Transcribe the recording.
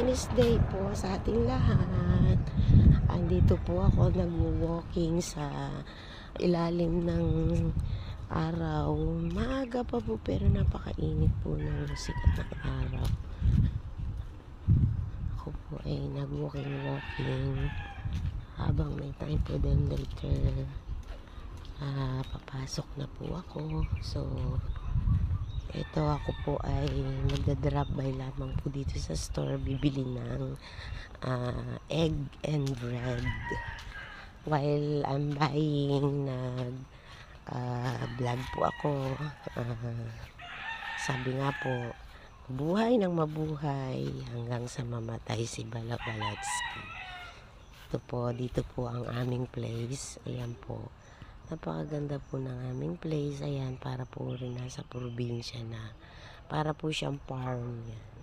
Wednesday po sa ating lahat. Andito po ako nag-walking sa ilalim ng araw. Maaga pa po pero napakainit po ng sikat ng araw. Ako po ay nag-walking habang may time po din later. Papasok na po ako. So ito ako po ay magdadrop by lamang po dito sa store, bibili ng egg and bread while I'm buying. Vlog po ako. Sabi nga po, mabuhay ng mabuhay hanggang sa mamatay si Balabalatsky. Ito po, dito po ang aming place. Ayan po, napakaganda po ng aming place. Ayan, para po rin nasa probinsya na. Para po siyang farm yan.